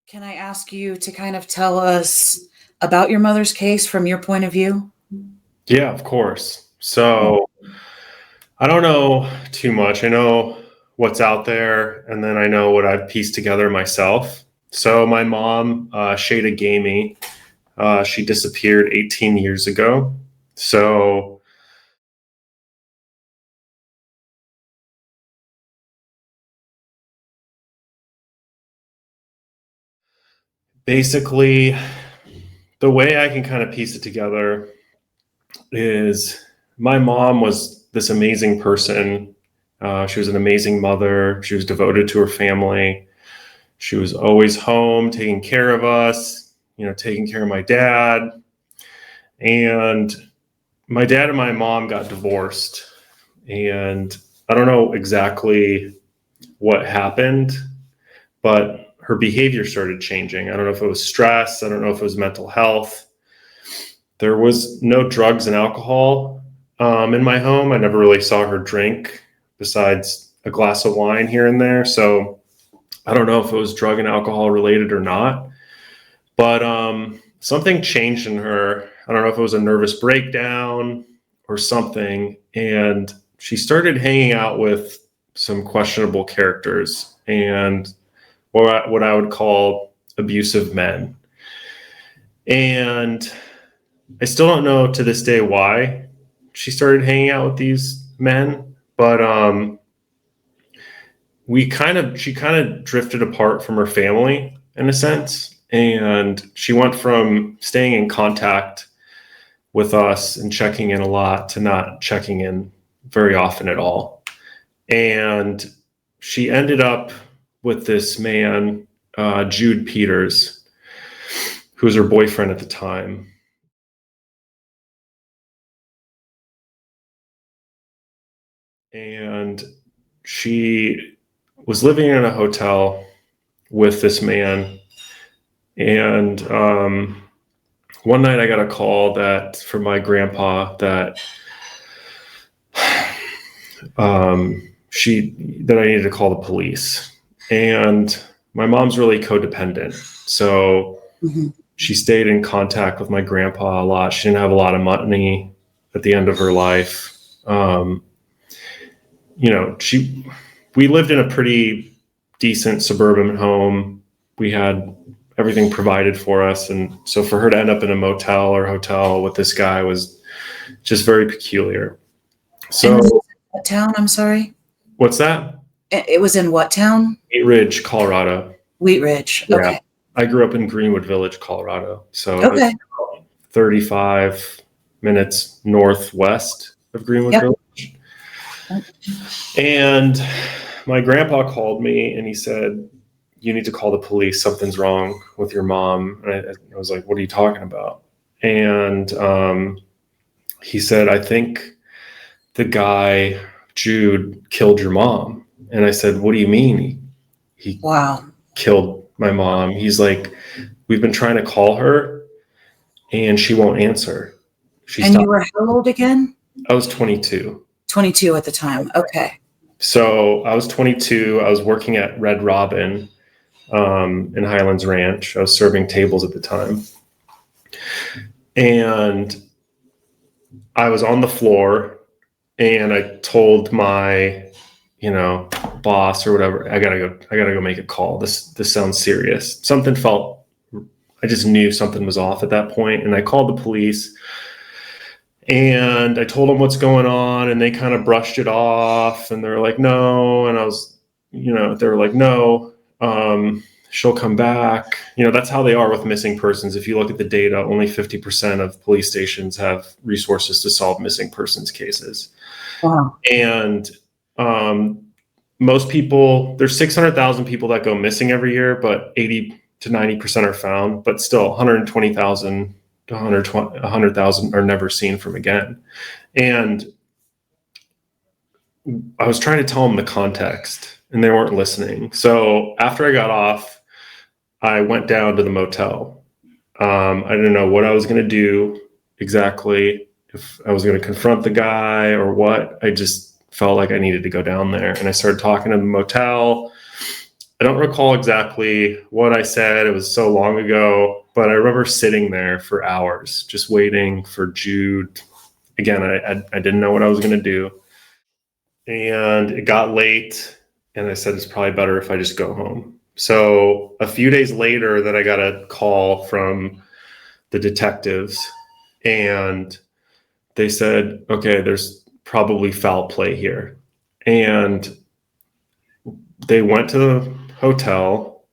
Can I ask you to kind of tell us about your mother's case from your point of view? Yeah, of course. So I don't know too much. I know what's out there, and then I know what I've pieced together myself. So my mom, Shaida Ghaemi, she disappeared 18 years ago. So basically, the way I can kind of piece it together is my mom was this amazing person. She was an amazing mother. She was devoted to her family. She was always home, taking care of us, taking care of my dad. And my dad and my mom got divorced. And I don't know exactly what happened, but her behavior started changing. I don't know if it was stress. I don't know if it was mental health. There was no drugs and alcohol in my home. I never really saw her drink besides a glass of wine here and there. So I don't know if it was drug and alcohol related or not, but something changed in her. I don't know if it was a nervous breakdown or something. And she started hanging out with some questionable characters and what I would call abusive men. And I still don't know to this day why she started hanging out with these men, but she kind of drifted apart from her family in a sense, and she went from staying in contact with us and checking in a lot to not checking in very often at all. And she ended up with this man, Jude Peters, who was her boyfriend at the time. And she was living in a hotel with this man. And one night I got a call from my grandpa that that I needed to call the police. And my mom's really codependent. So she stayed in contact with my grandpa a lot. She didn't have a lot of money at the end of her life. We lived in a pretty decent suburban home. We had everything provided for us. And so for her to end up in a motel or hotel with this guy was just very peculiar. So what town? I'm sorry. What's that? It was in what town? Wheat Ridge, Colorado. Wheat Ridge. Okay. Yeah. I grew up in Greenwood Village, Colorado. So okay. It was 35 minutes northwest of Greenwood Village. And my grandpa called me and he said, "You need to call the police. Something's wrong with your mom." And I was like, "What are you talking about?" And he said, "I think the guy, Jude, killed your mom." And I said, "What do you mean he killed my mom?" He's like, "We've been trying to call her and she won't answer." And you were how old again? I was 22. 22 at the time. Okay. So I was 22. I was working at Red Robin in Highlands Ranch. I was serving tables at the time. And I was on the floor and I told my, boss or whatever, I gotta go make a call. This sounds serious. I just knew something was off at that point. And I called the police and I told them what's going on, and they kind of brushed it off and they're like, "No." And I was, they were like, "No, she'll come back. That's how they are with missing persons. If you look at the data, only 50% of police stations have resources to solve missing persons cases. Wow. And most people, there's 600,000 people that go missing every year, but 80 to 90% are found, but still 120,000 to 100,000 are never seen from again. And I was trying to tell them the context and they weren't listening. So after I got off, I went down to the motel. I didn't know what I was going to do exactly, if I was going to confront the guy or what. I just felt like I needed to go down there. And I started talking to the motel. I don't recall exactly what I said. It was so long ago, but I remember sitting there for hours, just waiting for Jude. Again, I didn't know what I was going to do. And it got late, and I said, it's probably better if I just go home. So a few days later, then I got a call from the detectives, and they said, okay, there's probably foul play here. And they went to the hotel,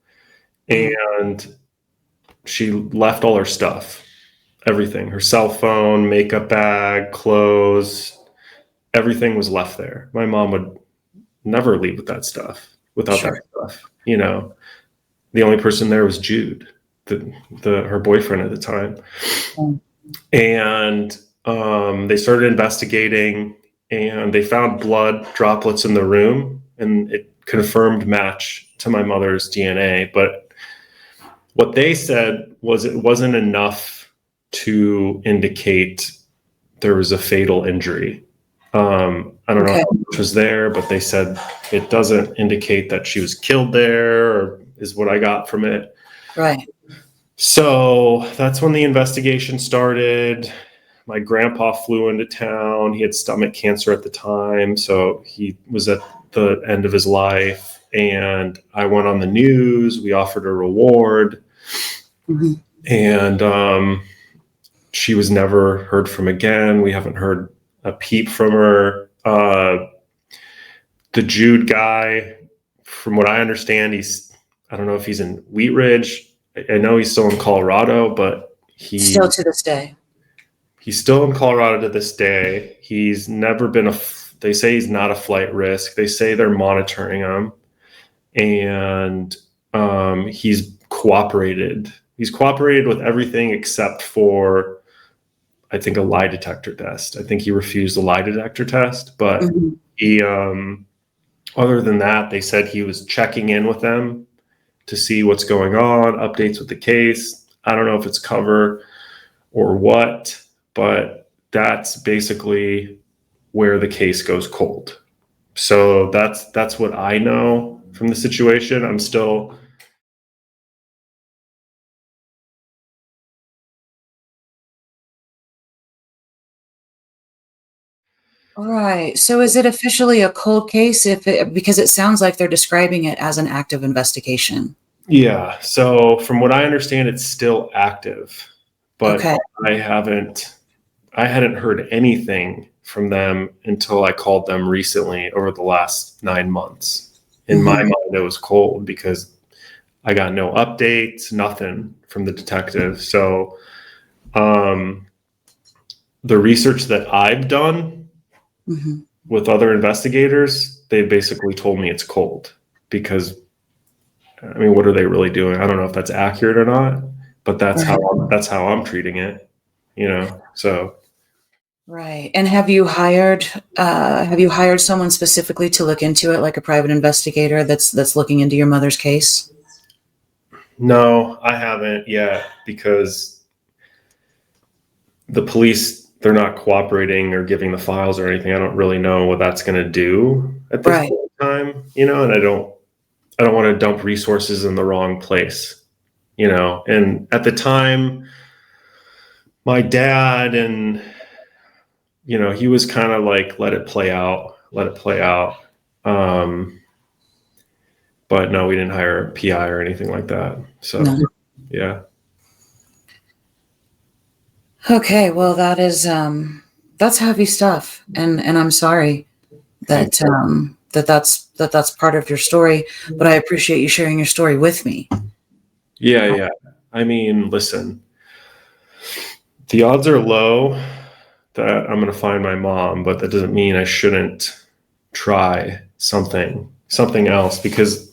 and she left all her stuff, everything, her cell phone, makeup bag, clothes, everything was left there. My mom would never leave with that stuff, without Sure. that stuff. The only person there was Jude, her boyfriend at the time. And they started investigating, and they found blood droplets in the room, and it confirmed match to my mother's DNA. But what they said was it wasn't enough to indicate there was a fatal injury. I don't know how much was there, but they said it doesn't indicate that she was killed there, or is what I got from it. Right. So that's when the investigation started. My grandpa flew into town. He had stomach cancer at the time, so he was at the end of his life. And I went on the news. We offered a reward. Mm-hmm. And she was never heard from again. We haven't heard a peep from her. The Jude guy, from what I understand, I don't know if he's in Wheat Ridge. I know he's still in Colorado, but Still to this day. He's still in Colorado to this day. He's never been they say he's not a flight risk. They say they're monitoring him, and he's cooperated. He's cooperated with everything except for, I think, a lie detector test. I think he refused the lie detector test, but he, other than that, they said he was checking in with them to see what's going on, updates with the case. I don't know if it's cover or what, but that's basically where the case goes cold. So that's what I know from the situation. I'm still. All right. So is it officially a cold case because it sounds like they're describing it as an active investigation? Yeah. So from what I understand, it's still active, but Okay. I hadn't heard anything from them until I called them recently over the last 9 months. In my mind, it was cold because I got no updates, nothing from the detective. So the research that I've done with other investigators, they basically told me it's cold because, I mean, what are they really doing? I don't know if that's accurate or not, but that's how I'm treating it, so. Right. And have you hired someone specifically to look into it, like a private investigator that's looking into your mother's case? No, I haven't yet, because the police, they're not cooperating or giving the files or anything. I don't really know what that's going to do at this time, and I don't want to dump resources in the wrong place, and at the time, my dad and, he was kind of like, let it play out. But no, we didn't hire a PI or anything like that. So, yeah. Okay. Well, that's heavy stuff. And I'm sorry that, that's part of your story, but I appreciate you sharing your story with me. Yeah. I mean, listen, the odds are low that I'm going to find my mom, but that doesn't mean I shouldn't try something else, because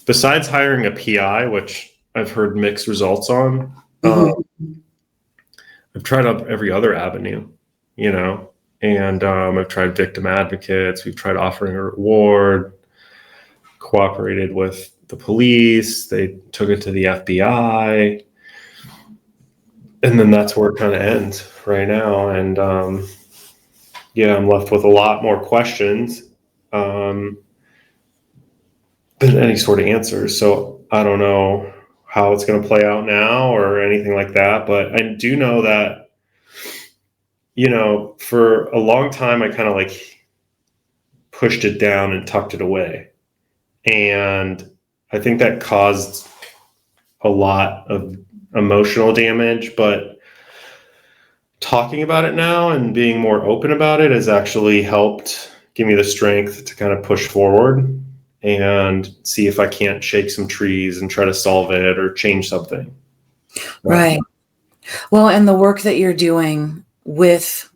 besides hiring a PI, which I've heard mixed results on, Mhm. I've tried up every other avenue, you know, and I've tried victim advocates. We've tried offering a reward, cooperated with the police. They took it to the FBI, and then that's where it kind of ends right now. And yeah, I'm left with a lot more questions um, than any sort of answers. So I don't know how it's going to play out now or anything like that. But I do know that, for a long time, I kind of like pushed it down and tucked it away. And I think that caused a lot of emotional damage. But talking about it now and being more open about it has actually helped give me the strength to kind of push forward and see if I can't shake some trees and try to solve it or change something. Right. Well, and the work that you're doing with,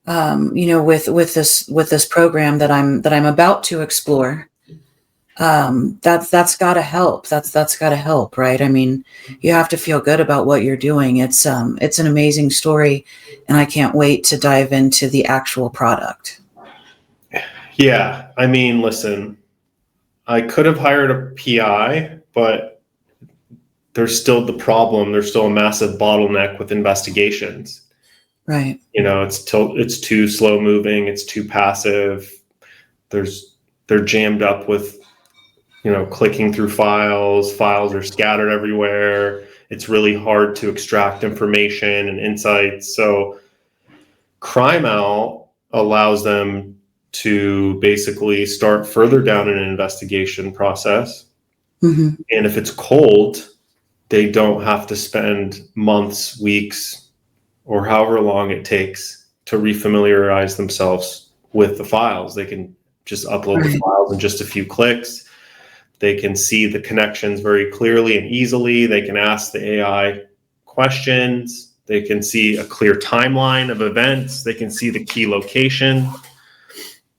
with this program that I'm about to explore, that's got to help. That's got to help, right? I mean, you have to feel good about what you're doing. It's an amazing story, and I can't wait to dive into the actual product. Yeah. I mean, listen, I could have hired a PI, but there's still the problem. There's still a massive bottleneck with investigations. Right. It's too slow moving. It's too passive. They're jammed up with, clicking through files. Files are scattered everywhere. It's really hard to extract information and insights. So CrimeOwl allows them to basically start further down in an investigation process. Hmm. And if it's cold, they don't have to spend months, weeks, or however long it takes to refamiliarize themselves with the files. They can just upload the Right. files in just a few clicks. They can see the connections very clearly and easily. They can ask the AI questions. They can see a clear timeline of events. They can see the key location.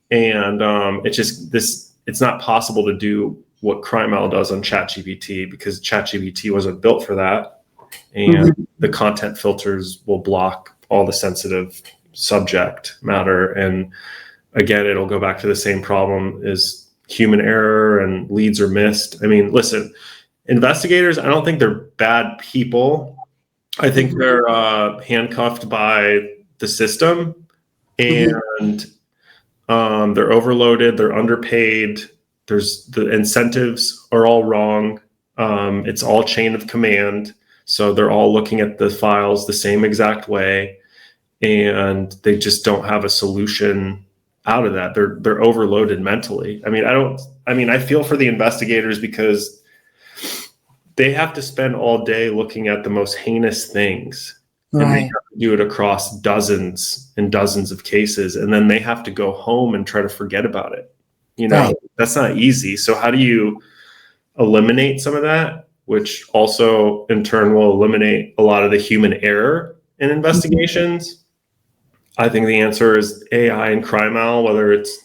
And it's not possible to do what CrimeOwl does on ChatGPT, because ChatGPT wasn't built for that. And Hmm. the content filters will block all the sensitive subject matter. And again, it'll go back to the same problem: is human error and leads are missed. I mean, listen, investigators, I don't think they're bad people. I think they're handcuffed by the system, Hmm. and they're overloaded, they're underpaid. There's the incentives are all wrong. It's all chain of command. So they're all looking at the files the same exact way, and they just don't have a solution out of that. They're overloaded mentally. I feel for the investigators, because they have to spend all day looking at the most heinous things, and they have Right. to do it across dozens and dozens of cases, and then they have to go home and try to forget about it. Right. That's not easy. So how do you eliminate some of that, which also in turn will eliminate a lot of the human error in Mhm. investigations? I think the answer is AI and CrimeOwl, whether it's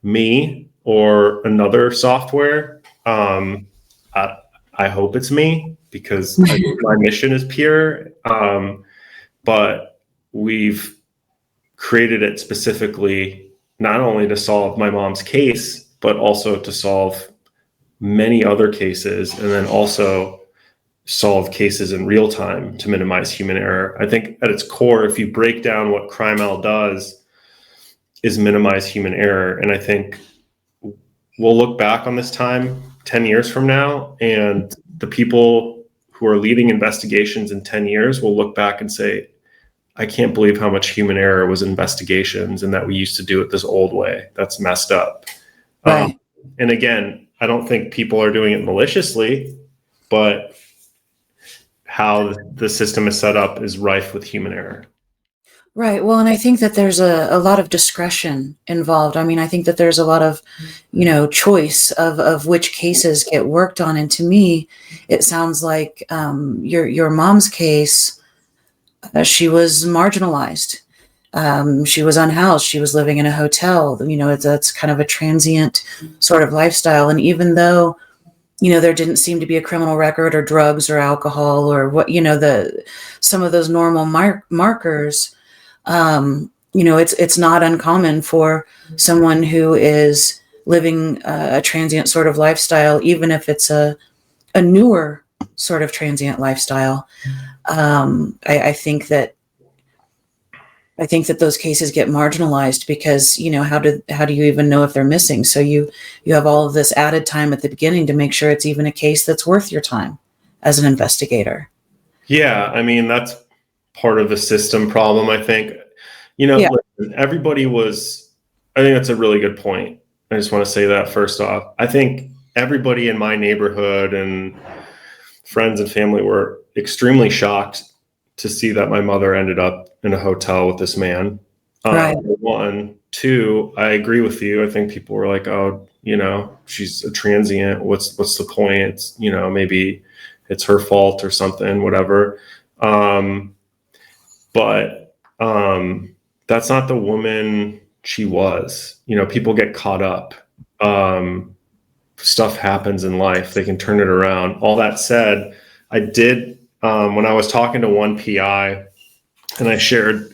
me or another software. I, I hope it's me, because I think my mission is pure. But we've created it specifically not only to solve my mom's case, but also to solve many other cases, and then also solve cases in real time to minimize human error. I think at its core, if you break down what CrimeOwl does, is minimize human error. And I think we'll look back on this time 10 years from now, and the people who are leading investigations in 10 years will look back and say, I can't believe how much human error was in investigations, and that we used to do it this old way. That's messed up. Um, Right. and again, I don't think people are doing it maliciously, but how the system is set up is rife with human error. Right. Well, and I think that there's a lot of discretion involved. I mean, I think that there's a lot of, choice of which cases get worked on. And to me, it sounds like your mom's case, she was marginalized. She was unhoused. She was living in a hotel. That's kind of a transient sort of lifestyle. And even though, there didn't seem to be a criminal record or drugs or alcohol or what, some of those normal markers, it's not uncommon for someone who is living a transient sort of lifestyle, even if it's a newer sort of transient lifestyle. I think that those cases get marginalized because, how do you even know if they're missing? So you have all of this added time at the beginning to make sure it's even a case that's worth your time as an investigator. Yeah, I mean, that's part of the system problem, I think. Yeah. Listen, I think that's a really good point. I just want to say that first off. I think everybody in my neighborhood and friends and family were extremely shocked to see that my mother ended up in a hotel with this man. Right. One, two, I agree with you. I think people were like, "Oh, she's a transient. What's the point? It's, maybe it's her fault or something, whatever." But that's not the woman she was. People get caught up. Stuff happens in life. They can turn it around. All that said, I did, when I was talking to one PI and I shared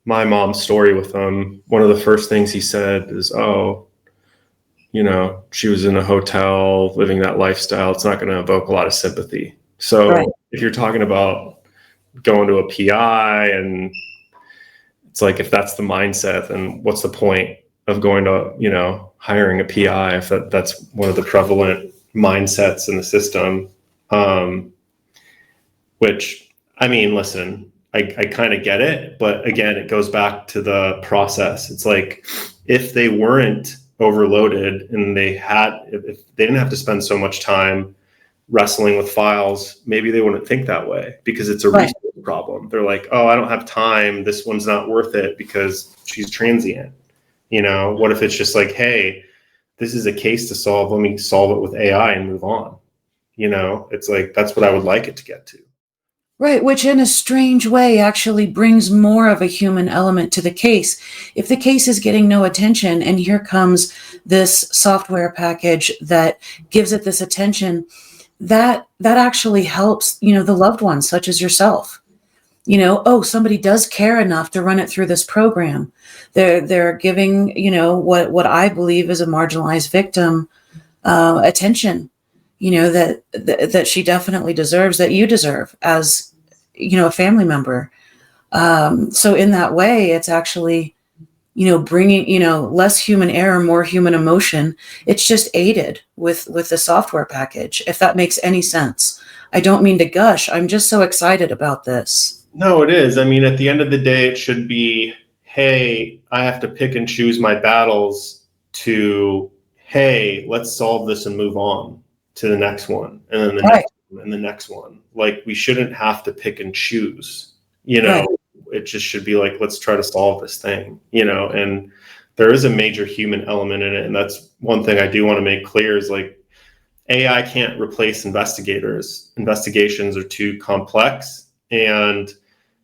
my mom's story with him, one of the first things he said is, "Oh, she was in a hotel living that lifestyle. It's not going to evoke a lot of sympathy." So Right. if you're talking about going to a PI, and it's like, if that's the mindset, then what's the point of going to, hiring a PI if that's one of the prevalent mindsets in the system? Which, I mean, listen, I kind of get it, but again, it goes back to the process. It's like, if they weren't overloaded and if they didn't have to spend so much time wrestling with files, maybe they wouldn't think that way, because it's a Right. resource problem. They're like, "Oh, I don't have time. This one's not worth it because she's transient." What if it's just like, "Hey, this is a case to solve. Let me solve it with AI and move on." It's like, that's what I would like it to get to. Right, which in a strange way actually brings more of a human element to the case. If the case is getting no attention and here comes this software package that gives it this attention, that actually helps, the loved ones such as yourself. Oh, somebody does care enough to run it through this program. They're giving, what I believe is a marginalized victim attention, that she definitely deserves, that you deserve as, a family member. So in that way, it's actually, bringing, less human error, more human emotion. It's just aided with the software package, if that makes any sense. I don't mean to gush. I'm just so excited about this. No, it is. I mean, at the end of the day, it should be, "Hey, I have to pick and choose my battles," to, "Hey, let's solve this and move on to the next one, and then the Right. next one, and the next one." Like, we shouldn't have to pick and choose. Right. It just should be like, let's try to solve this thing. And there is a major human element in it, and that's one thing I do want to make clear is, like, AI can't replace investigators. Investigations are too complex, and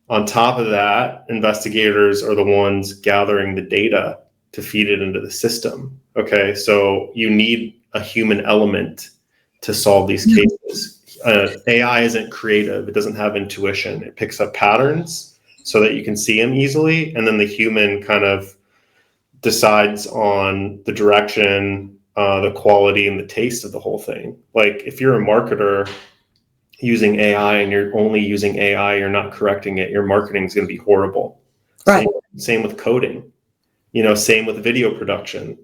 on top of that, investigators are the ones gathering the data to feed it into the system. Okay, so you need a human element to solve these cases. AI isn't creative. It doesn't have intuition. It picks up patterns so that you can see them easily, and then the human kind of decides on the direction, the quality, and the taste of the whole thing. Like, if you're a marketer using AI and you're only using AI, you're not correcting it, your marketing is going to be horrible. Right. Same with coding, same with video production.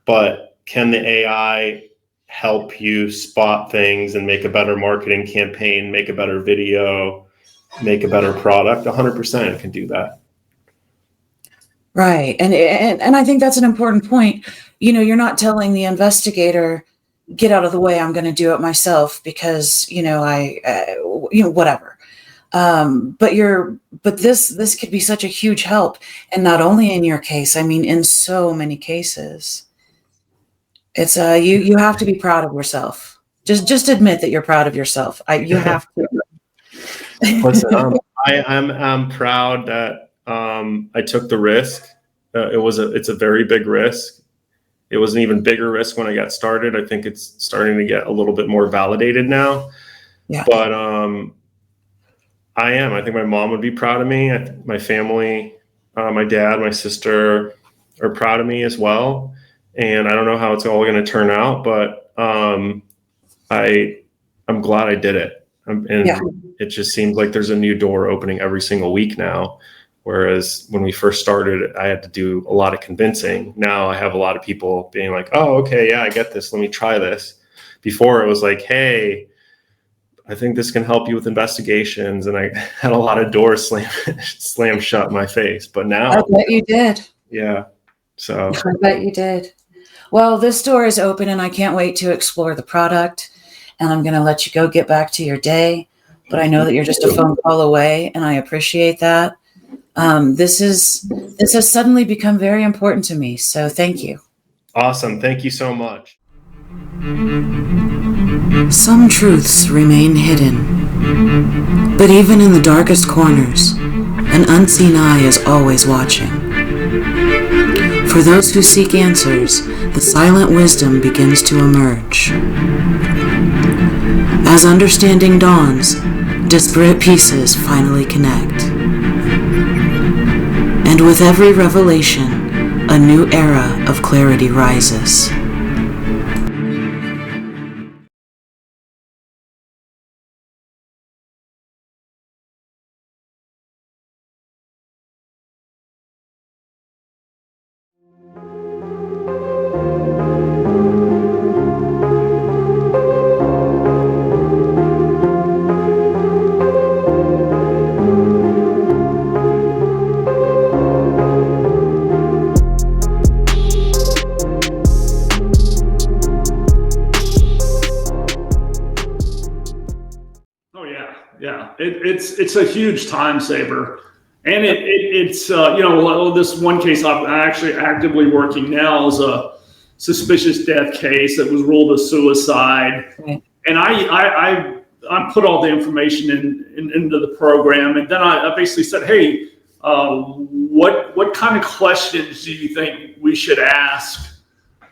But can the AI help you spot things and make a better marketing campaign, make a better video, make a better product? 100% it can do that. Right. And I think that's an important point. You're not telling the investigator, get out of the way, I'm going to do it myself because, whatever. But this could be such a huge help, and not only in your case, I mean, in so many cases. It's you have to be proud of yourself. Just admit that you're proud of yourself. You have to. Listen, I'm proud that I took the risk. It's a very big risk. It was an even bigger risk when I got started. I think it's starting to get a little bit more validated now. Yeah. But I think my mom would be proud of me. My family, my dad, my sister are proud of me as well. And I don't know how it's all going to turn out, but I'm glad I did it. It just seems like there's a new door opening every single week now. Whereas when we first started, I had to do a lot of convincing. Now I have a lot of people being like, oh, okay, yeah, I get this. Let me try this. Before it was like, hey, I think this can help you with investigations. And I had a lot of doors slam shut in my face. But now I bet you did. Yeah. So I bet you did. Well, this door is open and I can't wait to explore the product. And I'm going to let you go get back to your day. But I know that you're just a phone call away, and I appreciate that. This has suddenly become very important to me. So thank you. Awesome. Thank you so much. Some truths remain hidden, but even in the darkest corners, an unseen eye is always watching. For those who seek answers, the silent wisdom begins to emerge. As understanding dawns, disparate pieces finally connect. And with every revelation, a new era of clarity rises. It's a huge time saver, and it's this one case I'm actually actively working now is a suspicious death case that was ruled a suicide, and I put all the information into the program, and then I basically said, hey, what kind of questions do you think we should ask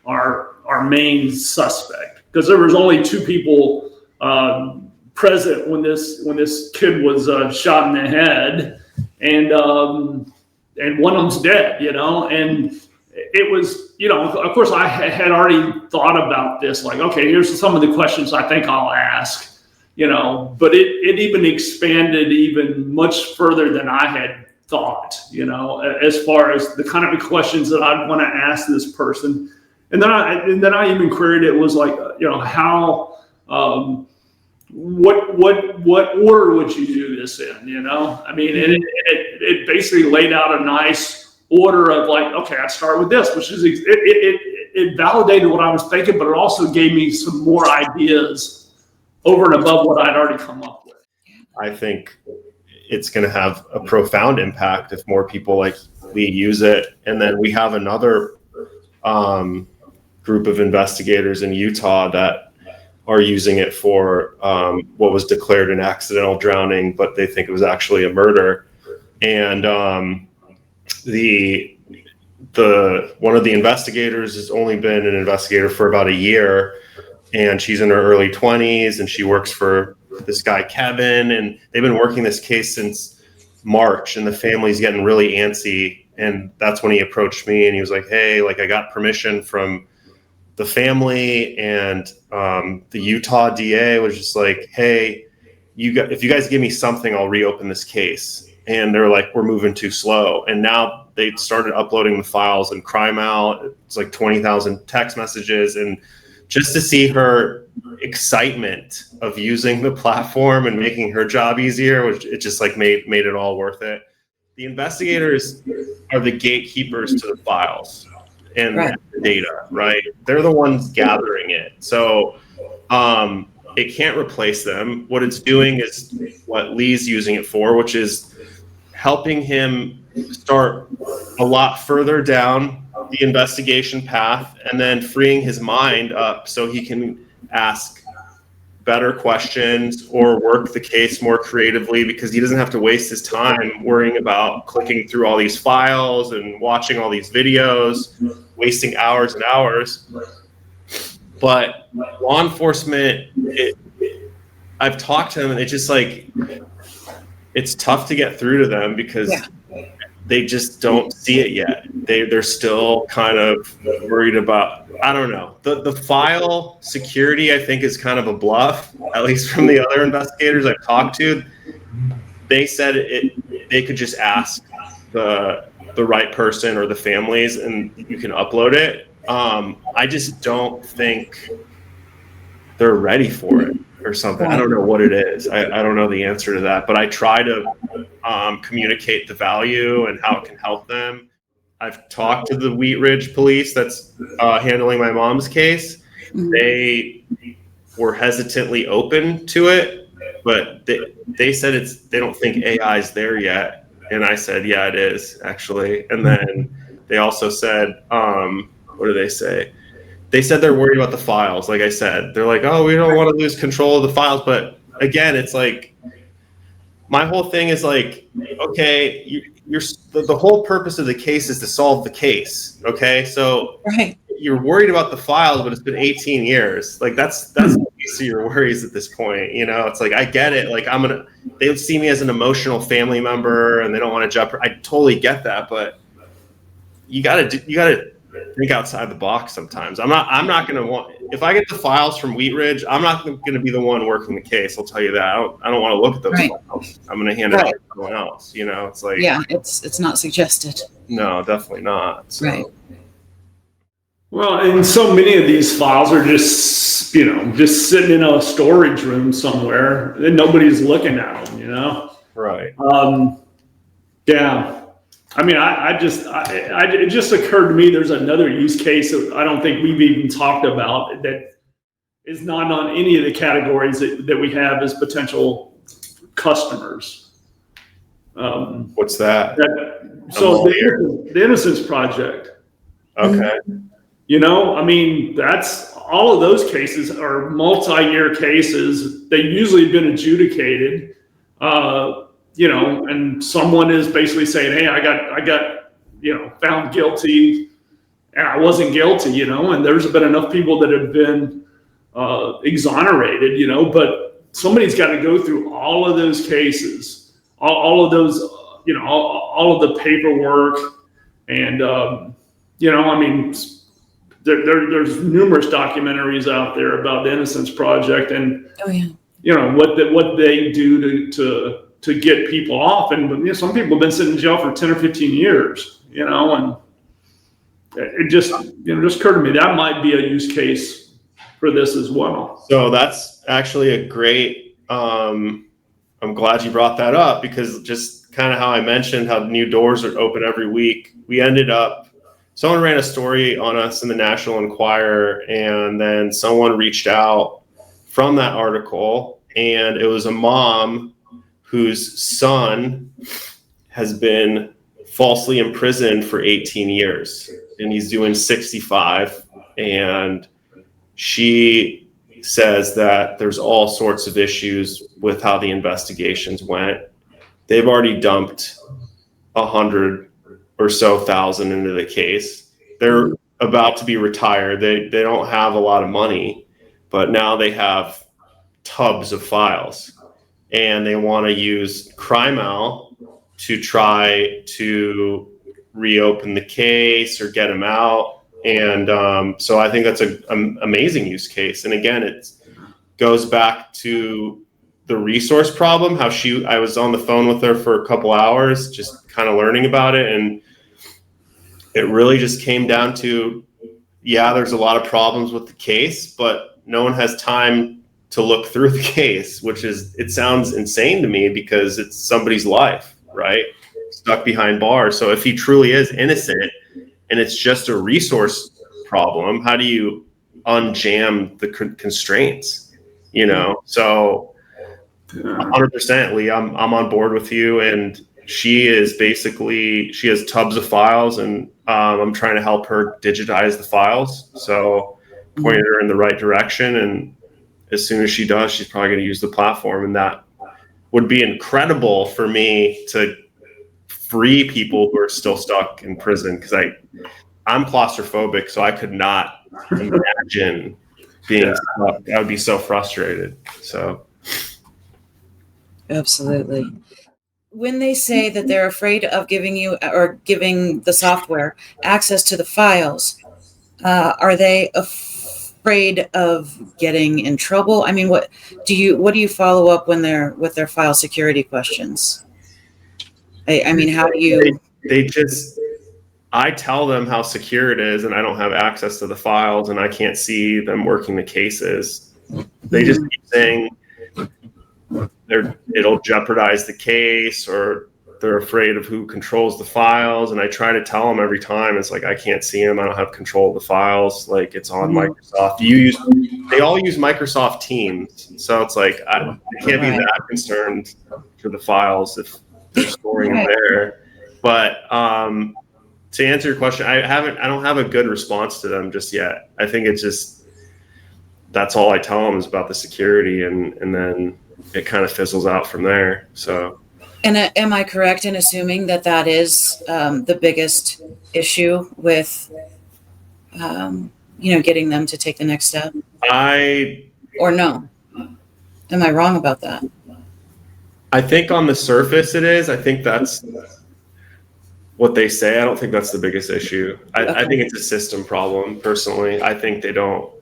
our main suspect? Because there was only two people present when this kid was shot in the head, and one of them's dead, and it was, of course I had already thought about this, like, okay, here's some of the questions I think I'll ask, but it even expanded even much further than I had thought, as far as the kind of questions that I'd want to ask this person. And then I even queried it was like, how, what order would you do this in? I mean, it basically laid out a nice order of like, okay, I'd start with this, which is it validated what I was thinking, but it also gave me some more ideas over and above what I'd already come up with. I think it's going to have a profound impact if more people like Lee use it. And then we have another group of investigators in Utah that are using it for what was declared an accidental drowning, but they think it was actually a murder. And the one of the investigators has only been an investigator for about a year, and she's in her early 20s, and she works for this guy Kevin, and they've been working this case since March, and the family's getting really antsy. And that's when he approached me, and he was like, hey, like, I got permission from the family, and the Utah DA was just like, hey, if you guys give me something, I'll reopen this case. And they're like, we're moving too slow. And now they started uploading the files in CrimeOwl. It's like 20,000 text messages. And just to see her excitement of using the platform and making her job easier, it just like made it all worth it. The investigators are the gatekeepers to the files and the data, right? They're the ones gathering it. So it can't replace them. What it's doing is what Lee's using it for, which is helping him start a lot further down the investigation path and then freeing his mind up so he can ask better questions or work the case more creatively, because he doesn't have to waste his time worrying about clicking through all these files and watching all these videos, wasting hours and hours. But law enforcement, I've talked to them, and it's just like, it's tough to get through to them because they just don't see it yet. They're still kind of worried about, I don't know. The file security, I think, is kind of a bluff, at least from the other investigators I've talked to. They said they could just ask the right person or the families and you can upload it. I just don't think they're ready for it or something. I don't know what it is. I don't know the answer to that, but I try to communicate the value and how it can help them. I've talked to the Wheat Ridge police that's handling my mom's case. They were hesitantly open to it, but they said they don't think AI is there yet. And I said, yeah, it is actually. And then they also said, what do they say? They said they're worried about the files. Like I said, they're like, oh, we don't want to lose control of the files. But again, it's like, my whole thing is like, okay, the whole purpose of the case is to solve the case. Okay. So you're worried about the files, but it's been 18 years. Like that's the least of your worries at this point. You know, it's like, I get it. Like they would see me as an emotional family member and they don't want to I totally get that, but you gotta think outside the box sometimes. I'm not going to want, if I get the files from Wheat Ridge, I'm not going to be the one working the case. I'll tell you that. I don't want to look at those files. I'm going to hand it out to someone else. You know, it's like, it's not suggested. No, definitely not. So. Right. Well, and so many of these files are just sitting in a storage room somewhere and nobody's looking at them, you know? Right. Yeah. I mean, it just occurred to me there's another use case that I don't think we've even talked about that is not on any of the categories that we have as potential customers. What's that? The Innocence Project. Okay. You know, I mean, that's all of those cases are multi-year cases. They've usually been adjudicated. You know, and someone is basically saying, hey, I got, found guilty and I wasn't guilty, you know, and there's been enough people that have been exonerated, you know, but somebody's got to go through all of those cases, all of those, all of the paperwork. And, I mean, there's numerous documentaries out there about the Innocence Project and, what they do to get people off. And some people have been sitting in jail for 10 or 15 years, you know, and it just occurred to me that might be a use case for this as well. So that's actually a great, I'm glad you brought that up, because just kind of how I mentioned how new doors are open every week, someone ran a story on us in the National Enquirer, and then someone reached out from that article, and it was a mom whose son has been falsely imprisoned for 18 years and he's doing 65. And she says that there's all sorts of issues with how the investigations went. They've already dumped 100 or so thousand into the case. They're about to be retired. They don't have a lot of money, but now they have tubs of files. And they want to use CrimeOwl to try to reopen the case or get him out. And so I think that's an amazing use case. And again, it goes back to the resource problem, I was on the phone with her for a couple hours, just kind of learning about it. And it really just came down to, there's a lot of problems with the case, but no one has time to look through the case, it sounds insane to me because it's somebody's life, right? Stuck behind bars. So if he truly is innocent and it's just a resource problem, how do you unjam the constraints? you know? So 100%, Lee, I'm on board with you. And she has tubs of files, and I'm trying to help her digitize the files. So pointing her in the right direction. And as soon as she does, she's probably going to use the platform. And that would be incredible for me to free people who are still stuck in prison, because I'm claustrophobic, so I could not imagine being stuck. I would be so frustrated. So Absolutely. When they say that they're afraid of giving you or giving the software access to the files, are they afraid of getting in trouble? I mean, what do you follow up when they're with their file security questions? I mean, how do you? I tell them how secure it is, and I don't have access to the files, and I can't see them working the cases. They just keep saying it'll jeopardize the case, or they're afraid of who controls the files. And I try to tell them every time, it's like, I can't see them. I don't have control of the files. Like, it's on Microsoft. They all use Microsoft Teams. So it's like, I can't be that concerned for the files if they're storing them there. But to answer your question, I don't have a good response to them just yet. I think it's just, that's all I tell them is about the security, and then it kind of fizzles out from there. So, and am I correct in assuming that is the biggest issue with, getting them to take the next step? Or no? Am I wrong about that? I think on the surface it is. I think that's what they say. I don't think that's the biggest issue. I think it's a system problem, personally. I think I don't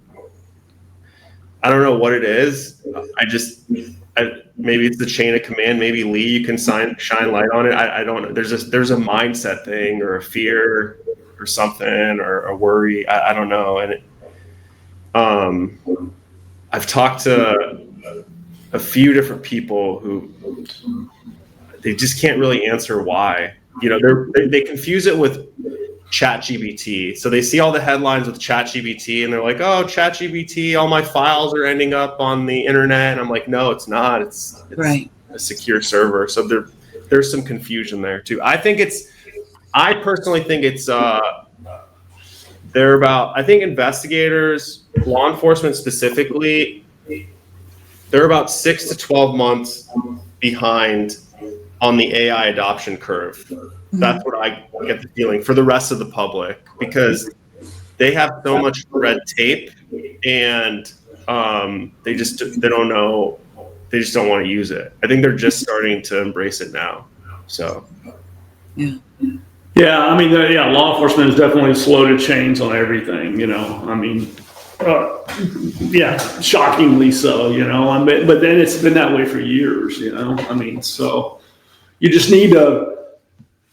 know what it is. Maybe it's the chain of command. Maybe, Lee, you can shine light on it. I don't know. There's a mindset thing, or a fear, or something, or a worry. I don't know. And I've talked to a few different people who they just can't really answer why. They confuse it with ChatGPT. So they see all the headlines with ChatGPT, and they're like, "Oh, ChatGPT, all my files are ending up on the internet." And I'm like, "No, it's not. It's right. A secure server." So there's some confusion there too. I personally think it's I think investigators, law enforcement specifically, they're about 6 to 12 months behind on the AI adoption curve. That's what I get the feeling for the rest of the public, because they have so much red tape, and they don't know. They just don't want to use it. I think they're just starting to embrace it now. So, yeah. I mean, law enforcement is definitely slow to change on everything. I mean, shockingly so. But then it's been that way for years. I mean, so you just need to,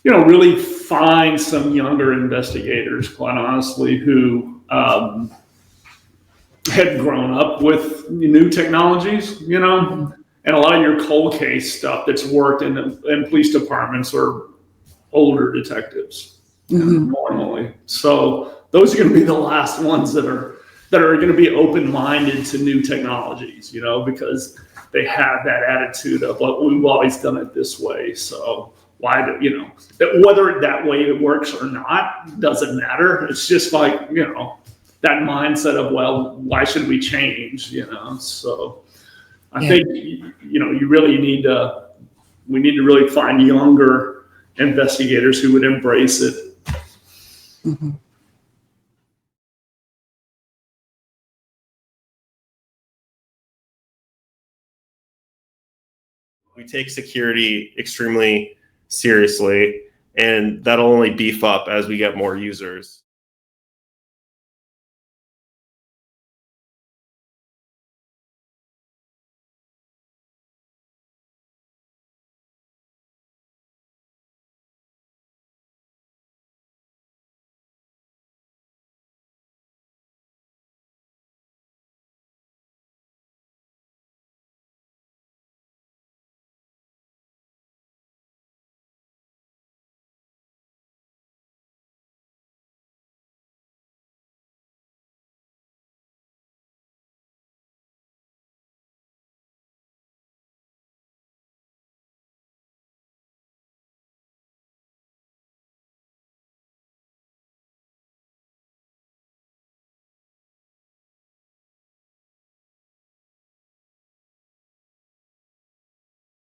really find some younger investigators, quite honestly, who had grown up with new technologies, and a lot of your cold case stuff that's worked in police departments are older detectives, normally. So those are going to be the last ones that are going to be open-minded to new technologies, because they have that attitude of, well, we've always done it this way. So why do, whether that way it works or not, doesn't matter. It's just like, that mindset of, well, why should we change, So I think, you really we need to really find younger investigators who would embrace it. We take security extremely seriously, and that'll only beef up as we get more users.